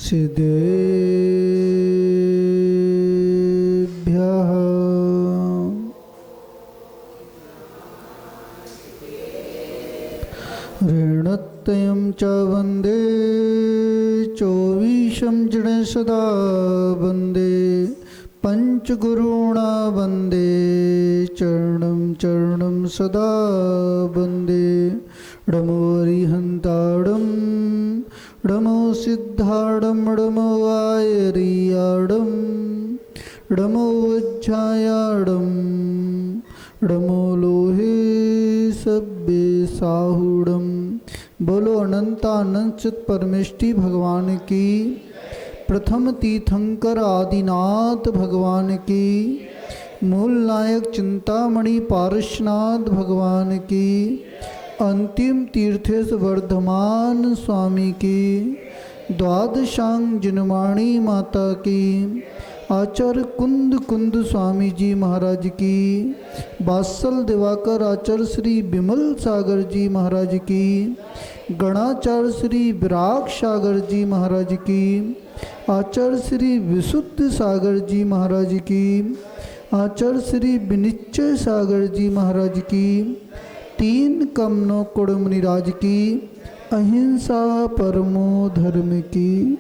सिद्धेभ्यः ऋणत्रयं च वन्दे चौवीशं जन सदा वन्दे पंचगुरुणा वन्दे चरणं चरणं सदा वन्दे नमो हरिहन्ताडं नमो सिद्धाडं नमो आयर्याडं नमो वज्रायाडं नमो लोहे सब्बे साहुडं। बोलो अनंतानंत परमेष्टि भगवान की, प्रथम तीर्थंकर आदिनाथ भगवान की, मूल नायक चिंतामणि पारसनाथ भगवान की, अंतिम तीर्थेश वर्धमान स्वामी की, द्वादशांग जिनवाणी माता की, आचार्य कुंद कुंद स्वामी जी महाराज की, बात्सल दिवाकर आचार्य श्री विमल सागर जी महाराज की, गणाचार्य श्री विराग सागर जी महाराज की, आचार्य श्री विशुद्ध सागर जी महाराज की, आचार्य श्री विनिश्चय सागर जी महाराज की, तीन कमनो कुड़मुनिराज की, अहिंसा परमो धर्म की।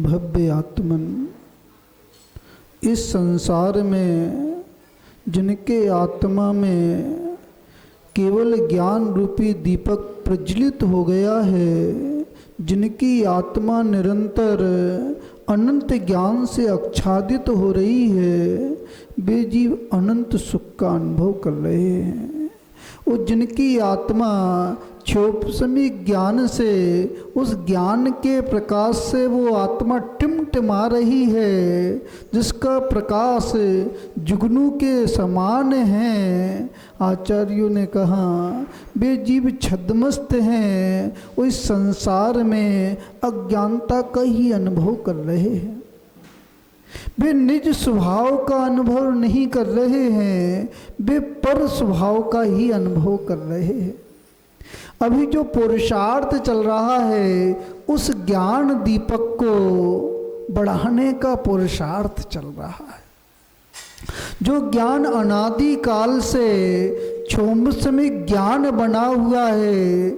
भव्य आत्मन, इस संसार में जिनके आत्मा में केवल ज्ञान रूपी दीपक प्रज्वलित हो गया है, जिनकी आत्मा निरंतर अनंत ज्ञान से आच्छादित हो रही है, वे जीव अनंत सुख का अनुभव कर रहे हैं। और जिनकी आत्मा क्षोभसमी ज्ञान से, उस ज्ञान के प्रकाश से वो आत्मा टिमटिमा रही है, जिसका प्रकाश जुगनू के समान है। आचार्यों ने कहा वे जीव छद्मस्त हैं, वो इस संसार में अज्ञानता का ही अनुभव कर रहे हैं। वे निज स्वभाव का अनुभव नहीं कर रहे हैं, वे पर स्वभाव का ही अनुभव कर रहे हैं। अभी जो पुरुषार्थ चल रहा है, उस ज्ञान दीपक को बढ़ाने का पुरुषार्थ चल रहा है। जो ज्ञान अनादि काल से क्षोभसमी ज्ञान बना हुआ है,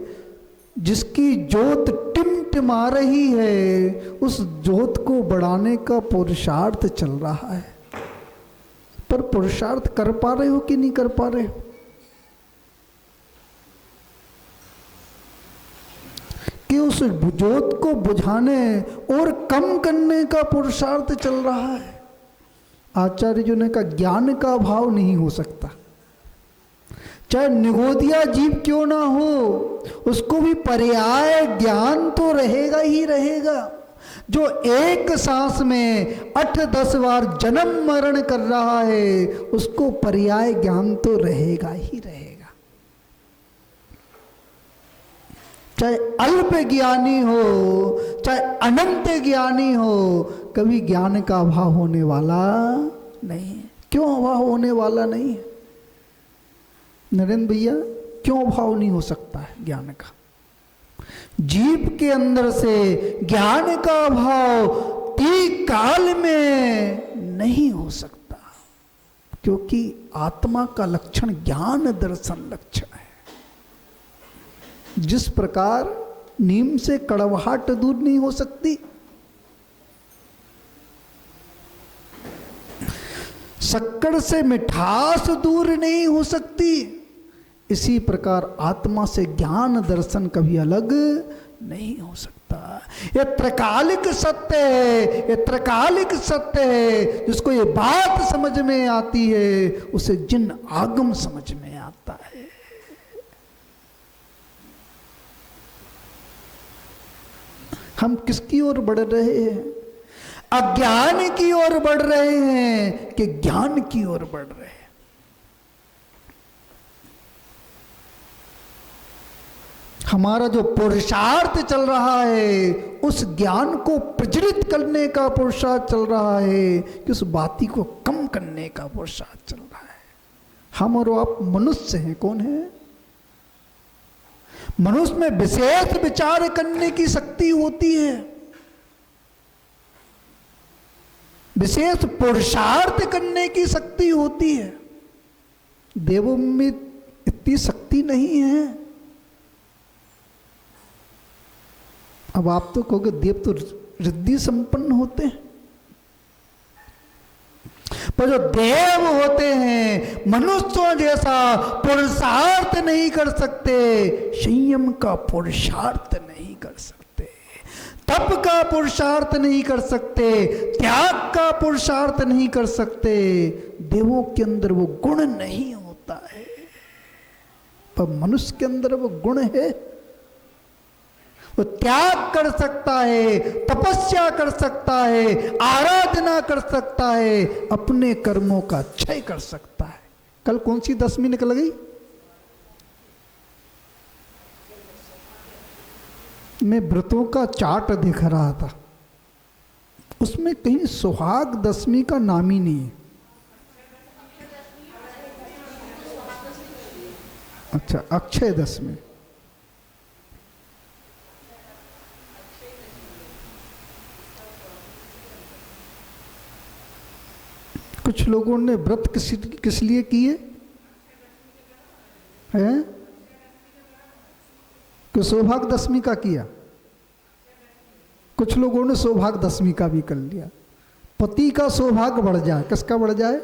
जिसकी ज्योत टिमटिमा रही है, उस ज्योत को बढ़ाने का पुरुषार्थ चल रहा है। पर पुरुषार्थ कर पा रहे हो कि नहीं कर पा रहे हो? कि उस ज्योत को बुझाने और कम करने का पुरुषार्थ चल रहा है। आचार्य जी ने कहा ज्ञान का अभाव नहीं हो सकता, चाहे निगोदिया जीव क्यों ना हो, उसको भी पर्याय ज्ञान तो रहेगा ही रहेगा। जो एक सांस में 8-10 बार जन्म मरण कर रहा है, उसको पर्याय ज्ञान तो रहेगा ही रहेगा। चाहे अल्प ज्ञानी हो, चाहे अनंत ज्ञानी हो, कभी ज्ञान का अभाव होने वाला नहीं है। क्यों अभाव होने वाला नहीं है नरेंद्र भैया? क्यों अभाव नहीं हो सकता है ज्ञान का? जीव के अंदर से ज्ञान का अभाव तीन काल में नहीं हो सकता, क्योंकि आत्मा का लक्षण ज्ञान दर्शन लक्षण है। जिस प्रकार नीम से कड़वाहट दूर नहीं हो सकती, शक्कर से मिठास दूर नहीं हो सकती, इसी प्रकार आत्मा से ज्ञान दर्शन कभी अलग नहीं हो सकता। ये त्रकालिक सत्य है, ये त्रकालिक सत्य है। जिसको ये बात समझ में आती है, उसे जिन आगम समझ में आता है। हम किसकी ओर बढ़ रहे हैं? अज्ञान की ओर बढ़ रहे हैं कि ज्ञान की ओर बढ़ रहे हैं? हमारा जो पुरुषार्थ चल रहा है, उस ज्ञान को प्रज्वलित करने का पुरुषार्थ चल रहा है कि उस बाती को कम करने का पुरुषार्थ चल रहा है। हम और आप मनुष्य हैं। कौन है? मनुष्य में विशेष विचार करने की शक्ति होती है, विशेष पुरुषार्थ करने की शक्ति होती है। देवों में इतनी शक्ति नहीं है। अब आप तो कहोगे देव तो रिद्धि संपन्न होते हैं, पर जो देव होते हैं मनुष्यों जैसा पुरुषार्थ नहीं कर सकते, संयम का पुरुषार्थ नहीं कर सकते, तप का पुरुषार्थ नहीं कर सकते, त्याग का पुरुषार्थ नहीं कर सकते। देवों के अंदर वो गुण नहीं होता है, पर मनुष्य के अंदर वो गुण है। वो त्याग कर सकता है, तपस्या कर सकता है, आराधना कर सकता है, अपने कर्मों का क्षय कर सकता है। कल कौन सी दशमी निकल गई? मैं व्रतों का चार्ट देख रहा था, उसमें कहीं सुहाग दशमी का नाम ही नहीं है। अच्छा, अक्षय दशमी। कुछ लोगों ने व्रत किस लिए किए हैं? कि सौभाग्य दशमी का किया। कुछ लोगों ने सौभाग्य दशमी का भी कर लिया। पति का सौभाग्य बढ़ जाए, किसका बढ़ जाए?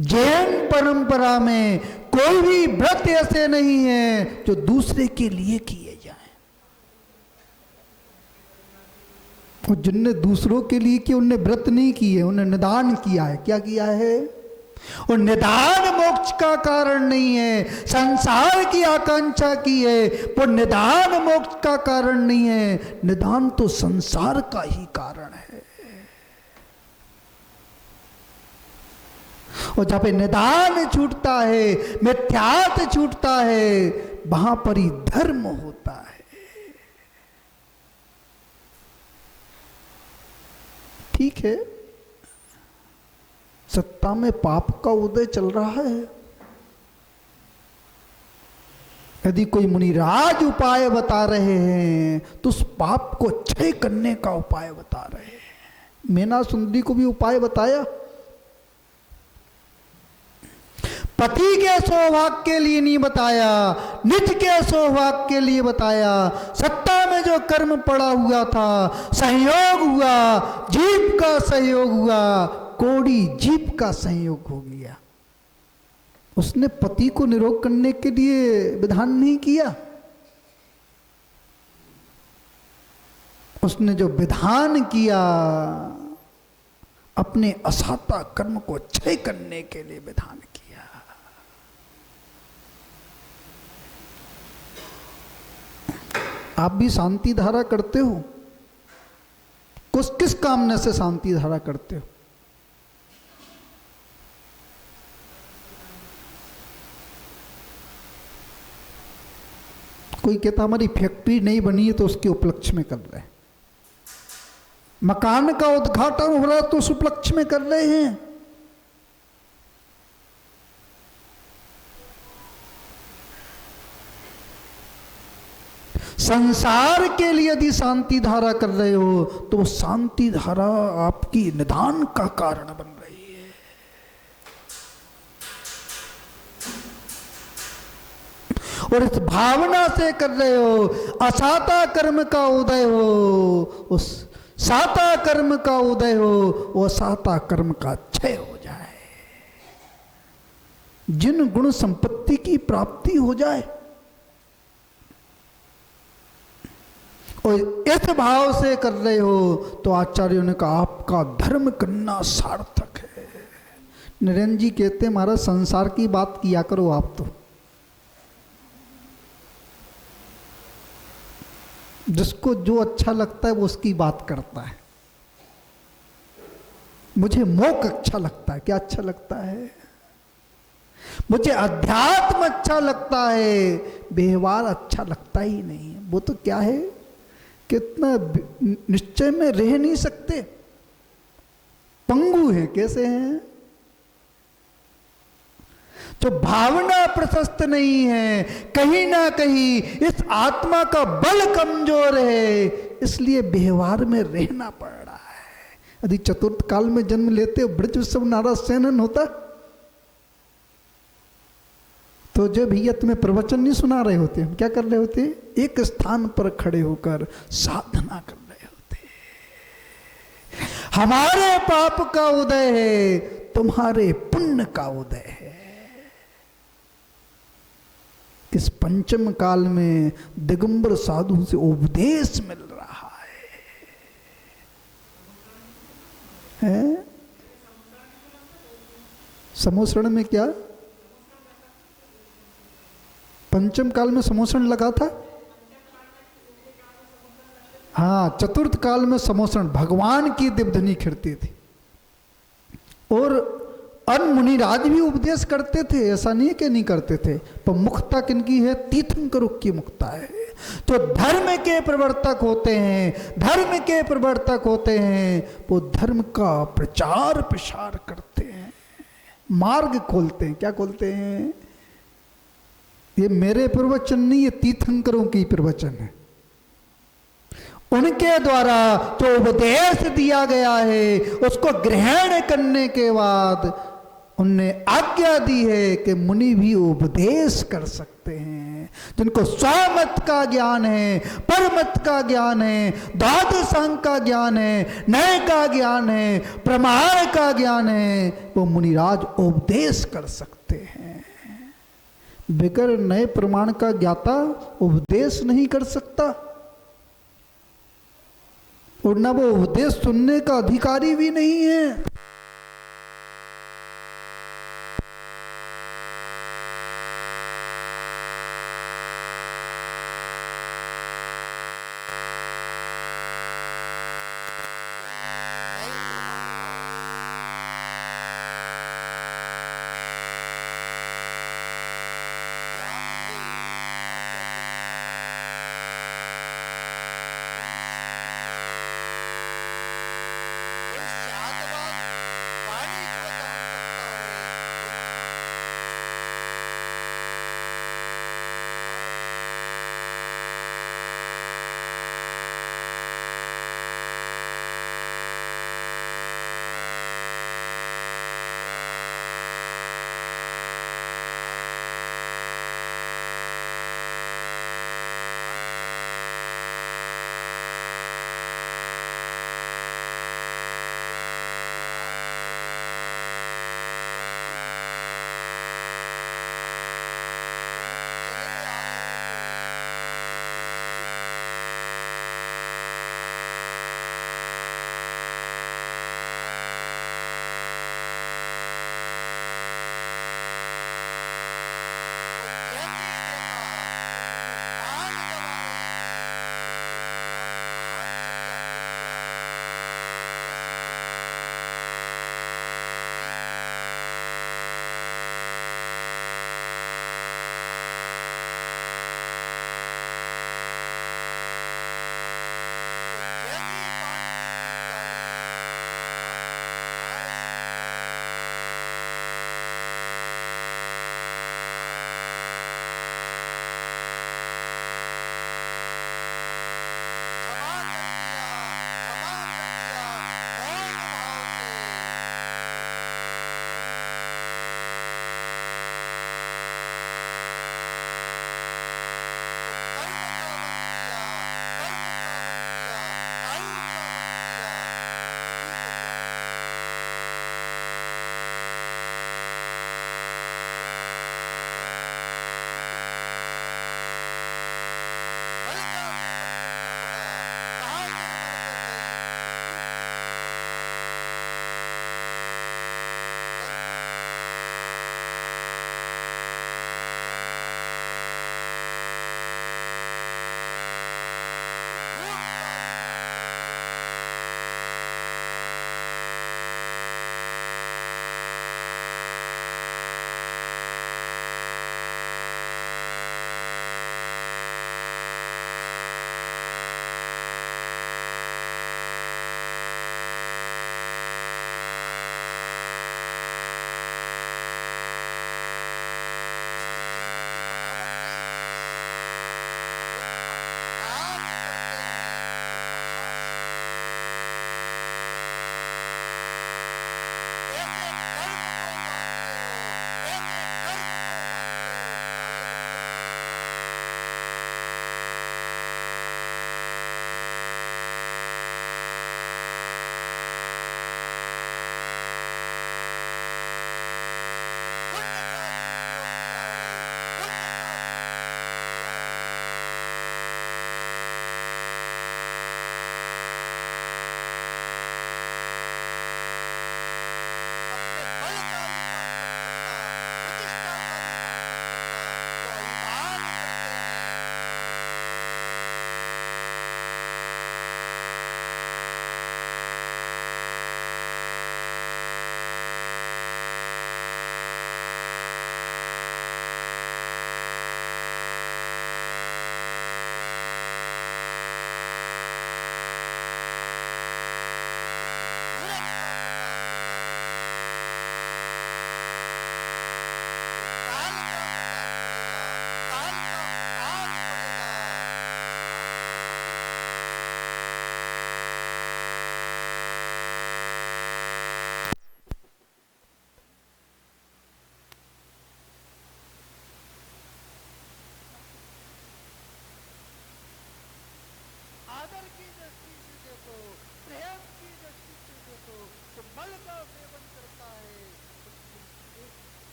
जैन परंपरा में कोई भी व्रत ऐसे नहीं है जो दूसरे के लिए किए जाए। और जिनने दूसरों के लिए किए उनने व्रत नहीं किए, उन्हें निदान किया है। क्या किया है? और निदान मोक्ष का कारण नहीं है, संसार की आकांक्षा की है, पर निदान मोक्ष का कारण नहीं है। निदान तो संसार का ही कारण है। और जहां पे निदान छूटता है, मिथ्यात्व छूटता है, वहां पर ही धर्म होता है। ठीक है, सत्ता में पाप का उदय चल रहा है। यदि कोई मुनिराज उपाय बता रहे हैं तो उस पाप को क्षय करने का उपाय बता रहे हैं। मीना सुंदरी को भी उपाय बताया। पति के सौभाग्य के लिए नहीं बताया, निज के सौभाग्य के लिए बताया। सत्ता में जो कर्म पड़ा हुआ था, संयोग हुआ, जीव का सहयोग हुआ, कोड़ी जीव का संयोग हो गया। उसने पति को निरोग करने के लिए विधान नहीं किया। उसने जो विधान किया अपने असाता कर्म को क्षय करने के लिए विधान किया। आप भी शांति धारा करते हो? किस कामना से शांति धारा करते हो? कोई कहता हमारी फैक्ट्री नहीं बनी है तो उसके उपलक्ष्य में कर रहे हैं। मकान का उद्घाटन हो रहा है तो उस उपलक्ष्य में कर रहे हैं। संसार के लिए यदि शांति धारा कर रहे हो तो वो शांति धारा आपकी निदान का कारण बन रही है। और इस भावना से कर रहे हो, असाता कर्म का उदय हो, उस साता कर्म का उदय हो, वो साता कर्म का क्षय हो जाए, जिन गुण संपत्ति की प्राप्ति हो जाए। और इस भाव से कर रहे हो तो आचार्यों ने कहा आपका धर्म करना सार्थक है। नरेंद्र जी कहते हैं महाराज संसार की बात किया करो आप तो, जिसको जो अच्छा लगता है वो उसकी बात करता है। मुझे मोक्ष अच्छा लगता है। क्या अच्छा लगता है? मुझे अध्यात्म अच्छा लगता है, व्यवहार अच्छा लगता ही नहीं। वो तो क्या है, कितना निश्चय में रह नहीं सकते, पंगु है। कैसे हैं? जो भावना प्रशस्त नहीं है, कहीं ना कहीं इस आत्मा का बल कमजोर है, इसलिए व्यवहार में रहना पड़ रहा है। यदि चतुर्थ काल में जन्म लेते ब्रज उत्सव नारद सेनन होता तो जब भैया तुम्हें प्रवचन नहीं सुना रहे होते, हम क्या कर रहे होते? एक स्थान पर खड़े होकर साधना कर रहे होते। हमारे पाप का उदय है, तुम्हारे पुण्य का उदय है। इस पंचम काल में दिगंबर साधु से उपदेश मिल रहा है? समोसरण में क्या? पंचम काल में समोसरण लगा था। हाँ, चतुर्थ काल में समोसरण, भगवान की दिव्यधनी खिड़ती थी। और अन्य मुनिराज भी उपदेश करते थे, ऐसा नहीं है कि नहीं करते थे, पर मुक्ता किनकी है? तीर्थंकरों की मुक्ता है। तो धर्म के प्रवर्तक होते हैं, धर्म के प्रवर्तक होते हैं, वो धर्म का प्रचार प्रसार करते हैं, मार्ग खोलते हैं। क्या खोलते हैं? ये मेरे प्रवचन नहीं, ये तीर्थंकरों की प्रवचन है। उनके द्वारा जो उपदेश दिया गया है, उसको ग्रहण करने के बाद उनने आज्ञा दी है कि मुनि भी उपदेश कर सकते हैं। जिनको स्वमत का ज्ञान है, परमत का ज्ञान है, द्वादशांग का ज्ञान है, नय का ज्ञान है, प्रमाण का ज्ञान है, वो मुनिराज उपदेश कर सकते हैं। बगैर नए प्रमाण का ज्ञाता उपदेश नहीं कर सकता, और न वो उपदेश सुनने का अधिकारी भी नहीं है।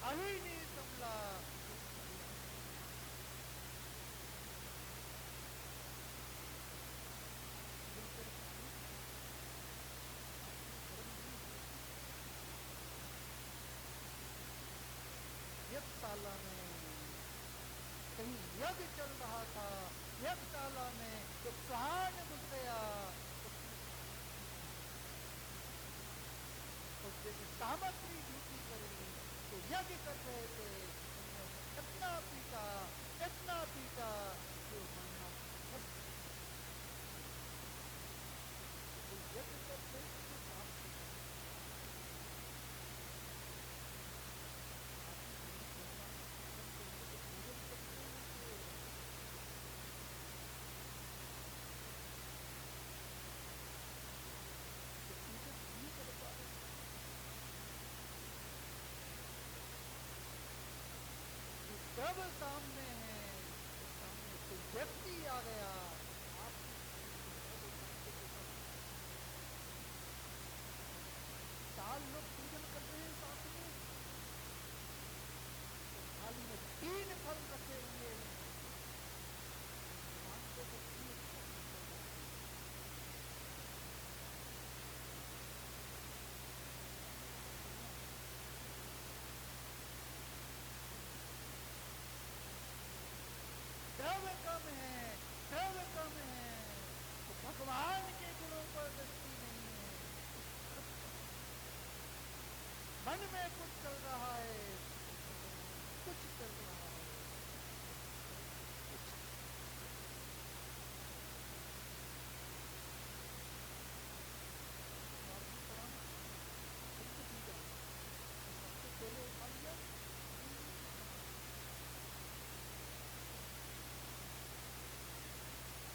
अभी नहीं संभला। यज्ञशाला में कहीं यज्ञ चल रहा था, यज्ञशाला में एक सुहान घुस गया तो जैसे सामग्री ड्यूटी करी तो यज्ञ कर रहे थे, इतना पीटा जो मरना यज्ञ कर रहे थे बाप सब सामने है, सामने कोई व्यक्ति आ गया, आप 4 लोग पूजन कर रहे हैं साथ में, थाली में 3 फल रखे हुए हैं, द्रव्य कम है, द्रव्य कम है तो भगवान के गुणों पर दृष्टि नहीं है, मन में कुछ चल रहा है, कुछ चल रहा है, पहले उठा लिया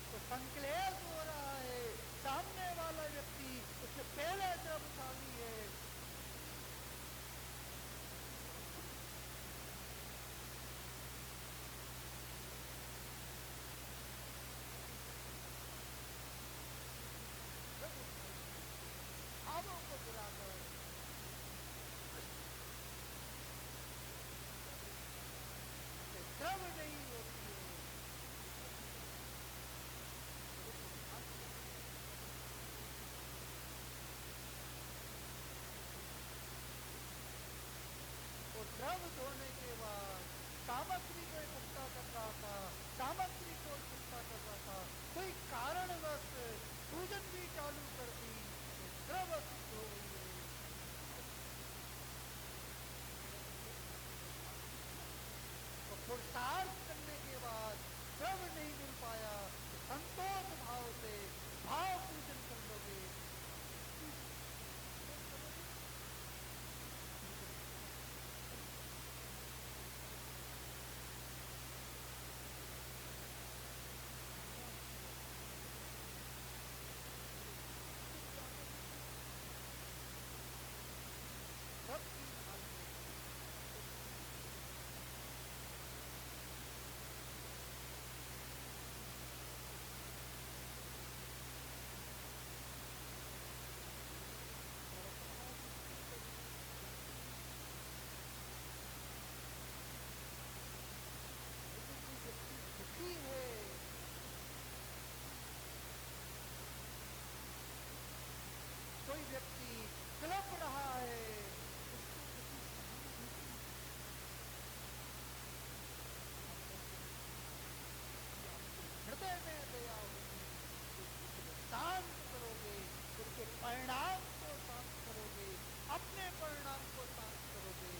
तो संकलेश हो रहा है, सामने वाला व्यक्ति उससे पहले जब उठा ली है, भावों को बुलाकर द्रव नहीं होती है, और द्रव धोने के बाद सामग्री को इकट्ठा कर रहा था, सामग्री को इकट्ठा कर रहा था, कोई कारणवश पूजन भी चालू कर दी, द्रव सिद्ध हो गई है, तो पुरुषार्थ करने के बाद द्रव नहीं मिल पाया तो संतोष भाव से भाव पूजन कर लोगे, दुखी है, कोई व्यक्ति कलप रहा है, हृदय में दया होगी, शांत करोगे, उनके परिणाम को शांत करोगे, अपने परिणाम को शांत करोगे,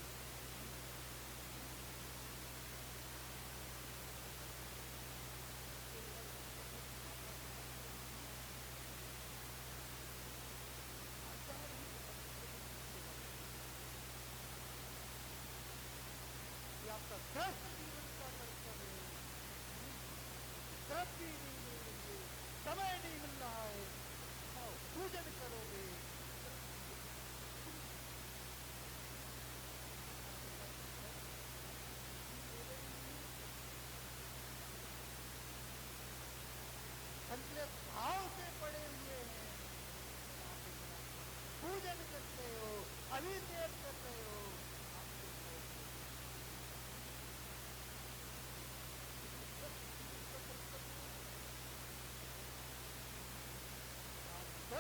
ये आपका ग्रस्त जीवन का कर्तव्य है, तरक्की नहीं मिल रही है, समय नहीं मिल रहा है, पूजन करोगे, संकलित भाव से पड़े हुए हैं, पूजन करते हो, अभिषेक करते हो,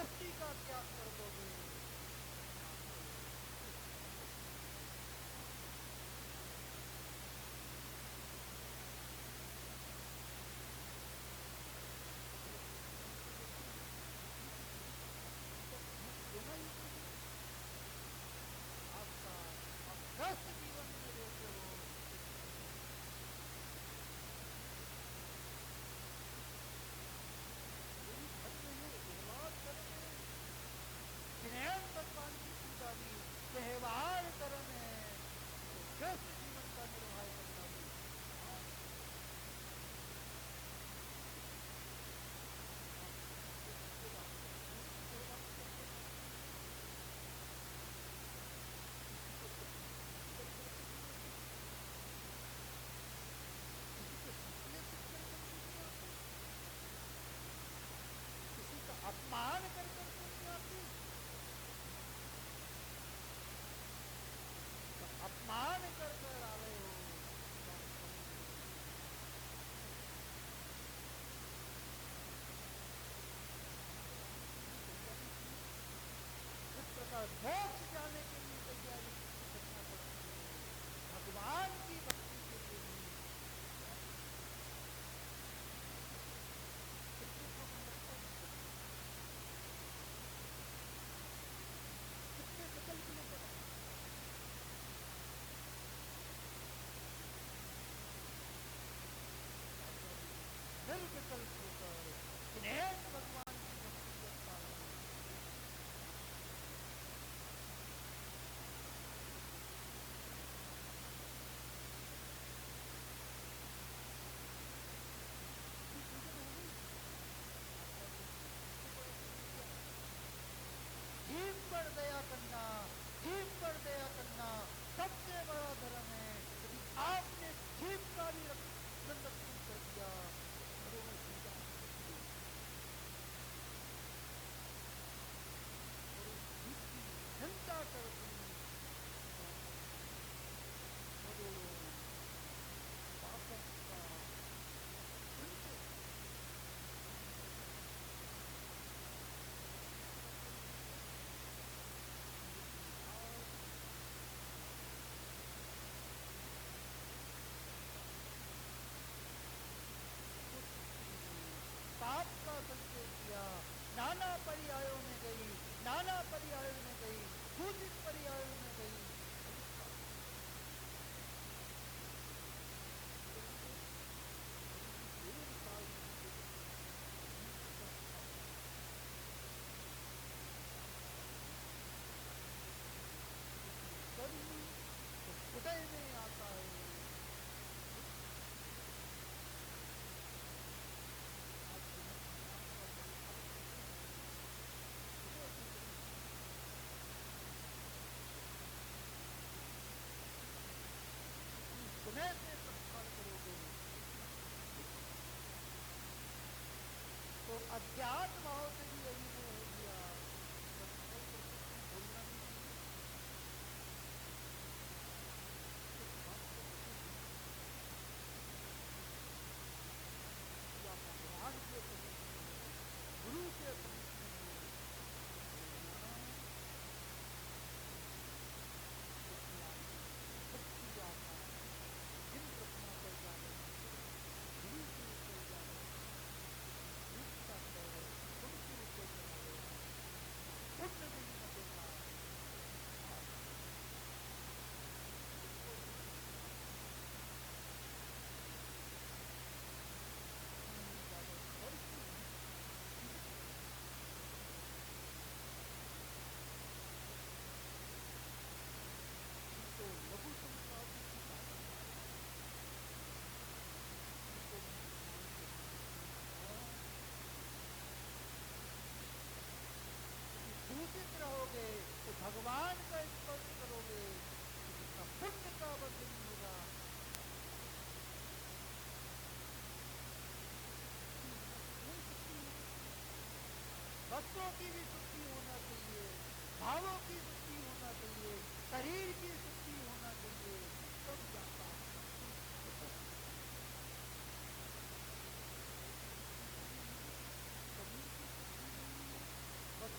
धरती का त्याग कर दोगे। देना ही पड़ेगा। आपका आप ग्रस्त जीवन में रहते हो, यही धर्म है, व्यवहार कर्म है। विनयन भगवान की पूजा भी व्यवहार कर्म है, तो ग्रस्त जीवन का निर्वाह करना भी। हाँ, आप किससे बात करते हैं, व्यवहार करते हैं, किसी को तकलीफ कर करके नहीं आते, किसी को संश्लेषित कर करके नहीं आते, किसी का अपमान कर करके नहीं आते। तो अपमान कर कर आ रहे हो, तो आप समझो भगवान के लिए तैयारी की। इस प्रकार मोक्ष जाने के लिए तैयारी करना पड़ती है, भगवान की भक्ति के लिए नहीं। कितने को नमस्कार नहीं करते, कितने विकल्प लेकर आते हैं। राजा जी निर्विकल्प होकर विनयन भगवान की भक्ति करता है। अभी पूजन हो गई, माता जी ने सबसे बड़ा धर्म क्या है? जीव पर दया करना, जीव पर दया करना सबसे बड़ा धर्म है। यदि आपने जीव का भी संरक्षण कर दिया, तो मैं पूजा आपको मिलेगी। और उस जीव की निंदा कर दी, तो करोड़ों पापों का संचय हो जाता है। लेकिन आज उस स्त्री ने पाप का संचय किया, नाना पर्यायों में गई, नाना पर्यायों में गई, दूषित पर्यायों में गई, बहुत पाप किया। परंतु थोड़ी सी देर काल में ही देखा जीव का पाप इसलिए कर्म तो उदय में आता है। आज जनक महाराज का परिवार कैसे है? उदय में कर्म आता है। जितनी विनय से प्रस्थान करोगे, उतना अधिक फल मिलेगा। तो अध्यात्म भाव से भी अभिनय हो गया, बस और तो कुछ भी बोलना ही नहीं है। इस बात को बड़े ध्यान से समझना कि आप भगवान के समीप में हो, गुरु के समीप में हो, तो यहाँ देखिए आपको भक्ति आधार जिन रत्नाकर जाने मंदिर, गुरु के ऊपर जाने एक का पैर उनके ऊपर चला गया, पुण्य नहीं न देखा, पाप देखा। इसको भी समझना इसमें ज्यादा तर्क नहीं, सीमित रहना। जिनको लघु समझवादी की बात बता रहा हूं, उनको मैं भगवान के समीप में आओ। यदि दूषित रहोगे तो भगवान का स्पर्श करोगे, तो जितना पुण्य का वर्धन होगा, शुद्धि होना तो स्वयं शुद्धि होना चाहिए, वस्त्रों की भी शुद्धि होना चाहिए, भावों की शुद्धि होना चाहिए, शरीर की शुद्धि होना चाहिए, तब जाता है पुण्य स्वतः होगा। शरीर की शुद्धि नहीं है, शरीर की शुद्धि नहीं है, बस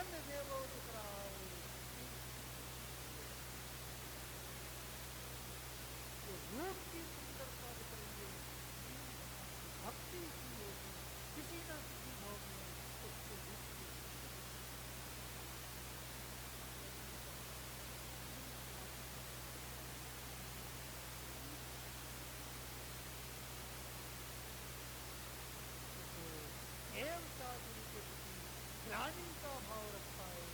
नयन देवोदराय, जो रूप की सुंदरता दिख रही है, भक्ति की होगी किसी न किसी भाव में उसके रूप की देवता गुरु के प्रति ग्लानि का भाव रखता है।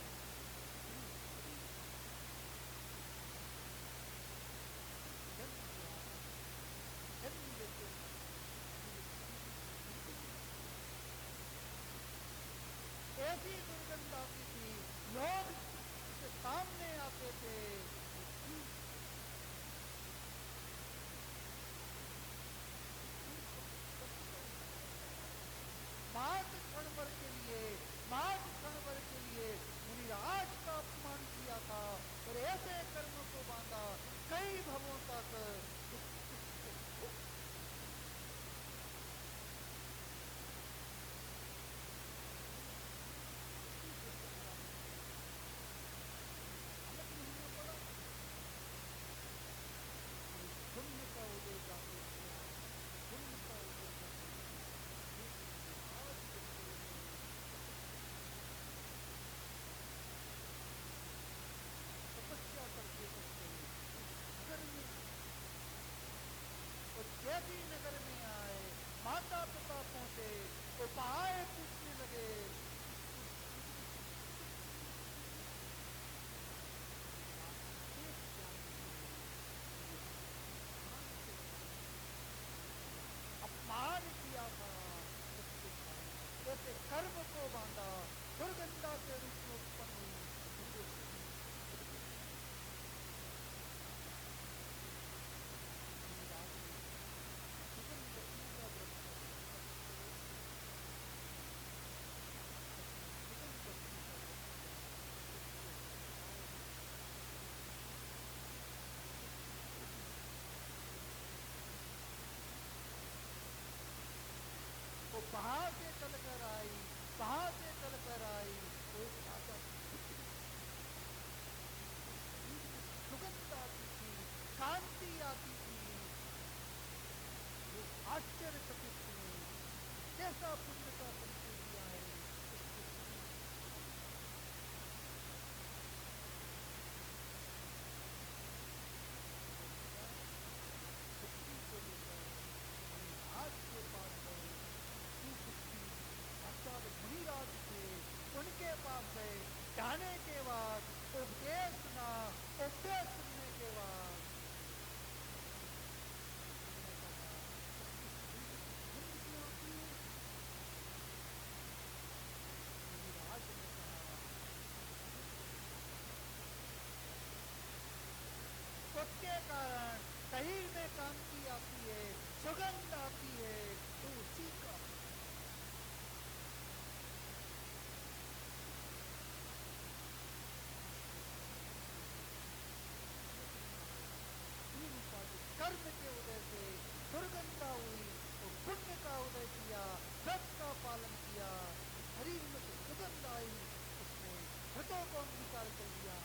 जन्म लेते ऐसी दुर्गंध आती थी, लोग उसके सामने आते थे, मात्र क्षण भर के लिए, मात्र क्षण भर के लिए मुनिराज का अपमान किया था और ऐसे कर्म को बांधा कई भवों तक। पुण्य का उदय जाते, पुण्य का उदय जाते, तपस्या करते करते नगर में, और जैसे ही नगर में आए माता पिता पहुंचे, उपाय पूछने लगे। अपमान किया था, ऐसे कर्म को बांधा, दुर्गंधा के रूप में उत्पन्न हुई। वो वहां से चल कर आई, वहां से चल कर आई, वो एक राजा सुगंध आती थी, कांति आती थी, वो आश्चर्यचकित हुए, कैसा पुण्य का परिचय दिया है। शक्ति को लेकर आज के पास गए, मुनिराज थे, उनके पास गए, जाने के बाद उपदेश सुना, उपदेश सुनने के बाद मुनिराज ने कहा, उसके कारण शरीर में कांति आती है, सुगंध आती है, तो उसी का कर्म के उदय से दुर्गंधा हुई और पुण्य का उदय किया, व्रत का पालन किया, शरीर में से सुगंध आई, उसने व्रतों को अंगीकार कर लिया।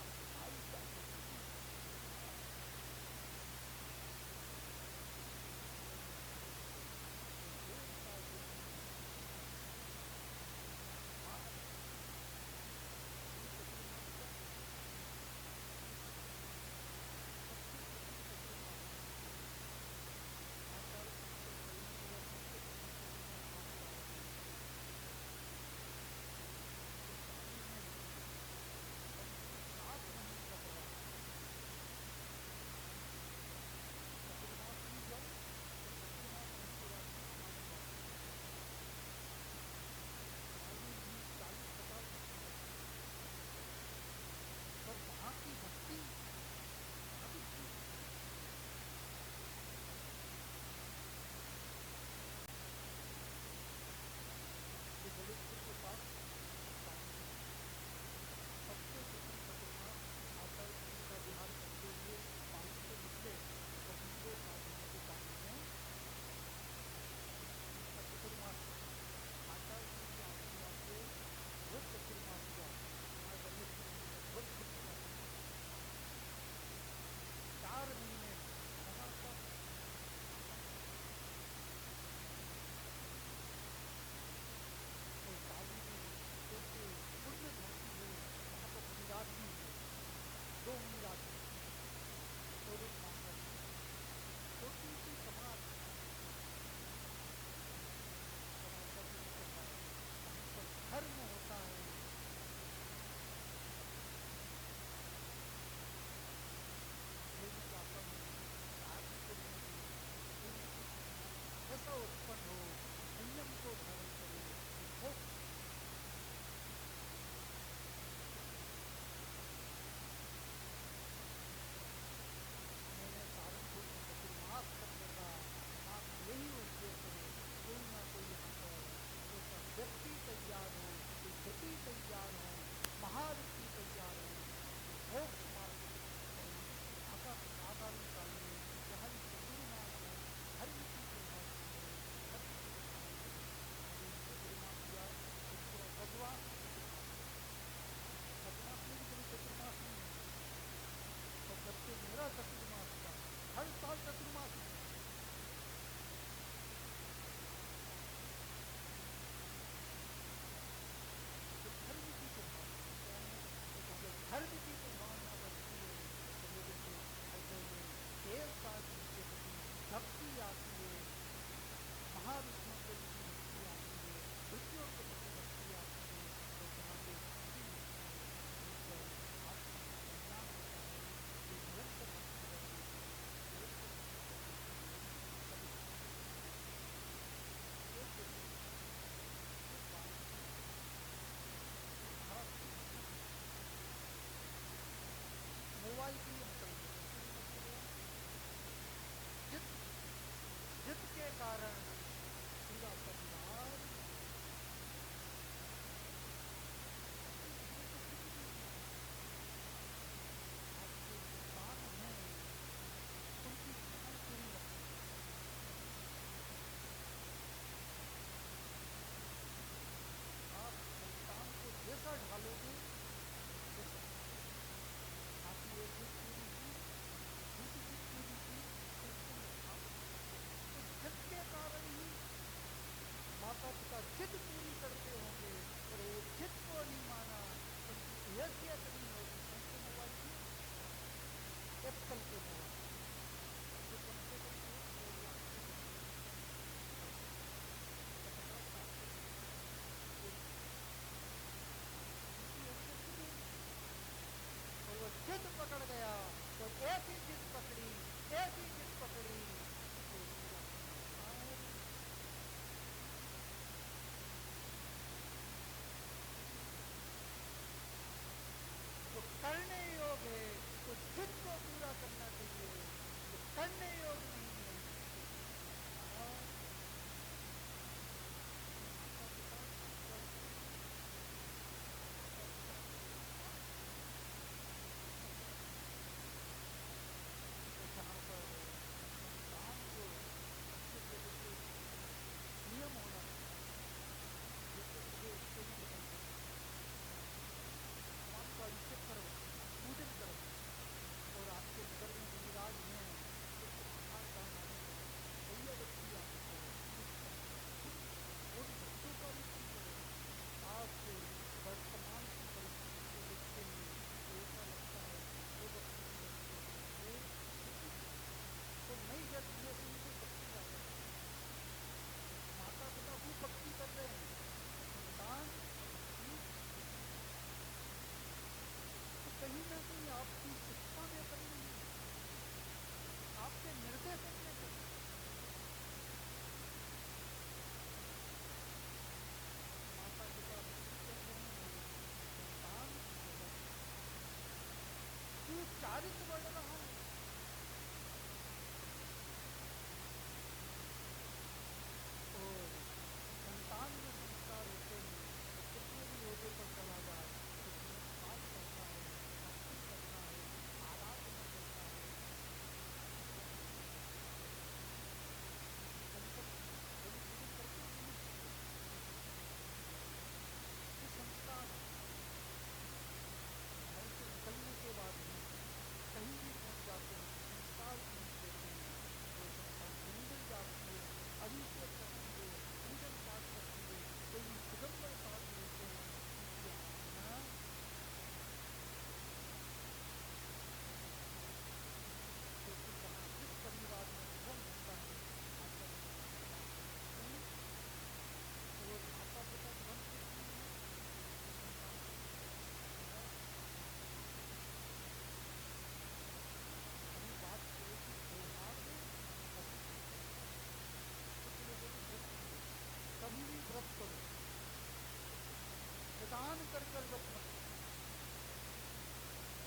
निदान कर कर व्रत मत करो।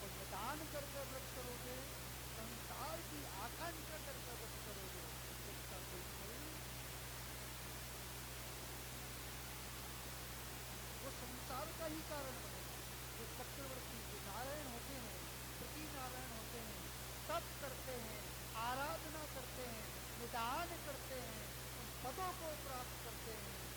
और निदान कर कर व्रत करोगे, संसार की आकांक्षा कर कर व्रत करोगे, इसका कोई फल वो संसार का ही कारण बनेगा। जो चक्रवर्ती जो नारायण होते हैं, प्रति नारायण होते हैं, तप करते हैं, आराधना करते हैं, निदान करते हैं, उन पदों को प्राप्त करते हैं,